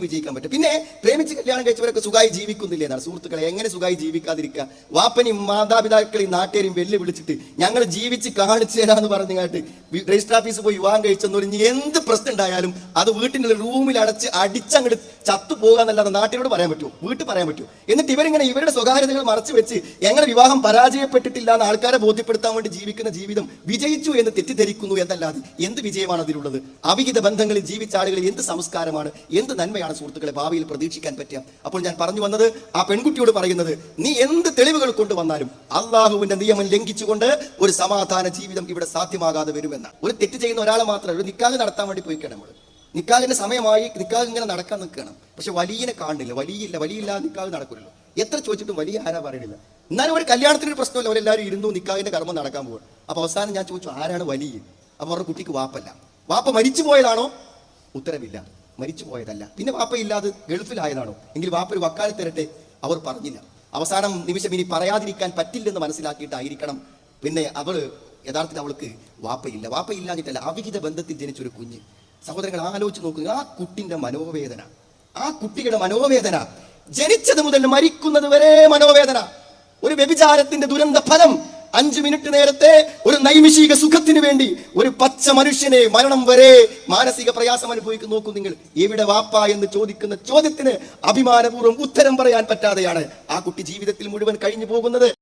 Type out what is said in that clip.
വിജയിക്കാൻ പറ്റും. പിന്നെ പ്രേമിച്ച് കല്യാണം കഴിച്ചവരൊക്കെ സുഖമായി ജീവിക്കുന്നില്ലേ എന്നാണ് സുഹൃത്തുക്കളെ. എങ്ങനെ സുഖമായി ജീവിക്കാതിരിക്കുക? വാപ്പനെയും മാതാപിതാക്കളെയും നാട്ടുകാരെയും വെല്ലുവിളിച്ചിട്ട് ഞങ്ങൾ ജീവിച്ച് കാണിച്ചു തരാന്ന് പറഞ്ഞിട്ട് രജിസ്റ്റർ ഓഫീസ് പോയി വിവാഹം കഴിച്ചെന്നൊരു എന്ത് പ്രശ്നം ഉണ്ടായാലും അത് വീട്ടിൻ്റെ റൂമിൽ അടിച്ചങ്ങോട്ട് ചത്തു പോകാന്നല്ലാതെ നാട്ടിനോട് പറയാൻ പറ്റുമോ? വീട്ടിൽ പറയാൻ പറ്റുമോ? എന്നിട്ട് ഇവരിങ്ങനെ ഇവരുടെ സ്വകാര്യതകൾ മറച്ചു വെച്ച് ഞങ്ങളുടെ വിവാഹം പരാജയപ്പെട്ടിട്ടില്ല എന്ന് ആൾക്കാരെ ബോധ്യപ്പെടുത്താൻ വേണ്ടി ജീവിക്കുന്ന ജീവിതം വിജയിച്ചു എന്ന് തെറ്റിദ്ധരിക്കുന്നു എന്നല്ലാതെ എന്ത് വിജയമാണ് അതിലുള്ളത്? അവിഹിത ബന്ധങ്ങളിൽ ജീവിച്ച ആളുകൾ എന്ത് സംസ്കാരമാണ്, എന്ത് നന്മയാണ് സുഹൃത്തുക്കളെ ഭാവിയിൽ പ്രതീക്ഷിക്കാൻ പറ്റുക? അപ്പോൾ ഞാൻ പറഞ്ഞു വന്നത്, ആ പെൺകുട്ടിയോട് പറയുന്നത്, നീ എന്ത് തെളിവുകൾ കൊണ്ടുവന്നാലും അള്ളാഹുവിന്റെ നിയമം ലംഘിച്ചുകൊണ്ട് ഒരു സമാധാന ജീവിതം ഇവിടെ സാധ്യമാകാതെ വരുമെന്നാണ്. ഒരു തെറ്റ് ചെയ്യുന്ന ഒരാളെ മാത്രമല്ല, ഒരു നിക്കാഹ് നടത്താൻ വേണ്ടി പോയി നമ്മൾ നിക്കാഹിന്റെ സമയമായി, നിക്കാഹ് ഇങ്ങനെ നടക്കാൻ നിൽക്കണം. പക്ഷെ വലിയനെ കാണുന്നില്ല, വലിയില്ലാതെ നിക്കാഹ് നടക്കില്ലല്ലോ. എത്ര ചോദിച്ചിട്ടും വലിയ ആരാ പറയണില്ല. എന്നാലും ഒരു കല്യാണത്തിന് പ്രശ്നമില്ല, അവരെല്ലാവരും ഇരുന്നു നിക്കാഹിന്റെ കർമ്മം നടക്കാൻ പോകും. അപ്പൊ അവസാനം ഞാൻ ചോദിച്ചു, ആരാണ് വലിയ? അപ്പൊ അവരുടെ കുട്ടിക്ക് വാപ്പല്ല. വാപ്പ മരിച്ചു പോയതാണോ? ഉത്തരവില്ല, മരിച്ചു പോയതല്ല. പിന്നെ വാപ്പ ഇല്ലാതെ ഗൾഫിലായതാണോ? എങ്കിൽ വാപ്പ ഒരു വക്കാലത്ത് തരട്ടെ. അവർ പറഞ്ഞില്ല. അവസാനം നിമിഷം ഇനി പറയാതിരിക്കാൻ പറ്റില്ലെന്ന് മനസ്സിലാക്കിയിട്ടായിരിക്കണം പിന്നെ യഥാർത്ഥത്തിൽ അവൾക്ക് വാപ്പയില്ല. വാപ്പയില്ലാഞ്ഞിട്ടല്ല, അവിഹിത ബന്ധത്തിൽ ജനിച്ചൊരു കുഞ്ഞ്. സഹോദരങ്ങൾ ആലോചിച്ച് നോക്കുക, ആ കുട്ടിന്റെ മനോവേദന, ആ കുട്ടിയുടെ മനോവേദന, ജനിച്ചത് മുതൽ മരിക്കുന്നത് വരെ മനോവേദന. ഒരു വ്യഭിചാരത്തിന്റെ ദുരന്ത ഫലം 5 മിനിറ്റ് നേരത്തെ ഒരു നൈമിഷിക സുഖത്തിന് വേണ്ടി ഒരു പച്ച മനുഷ്യനെ മരണം വരെ മാനസിക പ്രയാസം അനുഭവിക്കും. നോക്കൂ നിങ്ങൾ, എവിടെ വാപ്പ എന്ന് ചോദിക്കുന്ന ചോദ്യത്തിന് അഭിമാനപൂർവ്വം ഉത്തരം പറയാൻ പറ്റാതെയാണ് ആ കുട്ടി ജീവിതത്തിൽ മുഴുവൻ കഴിഞ്ഞു പോകുന്നത്.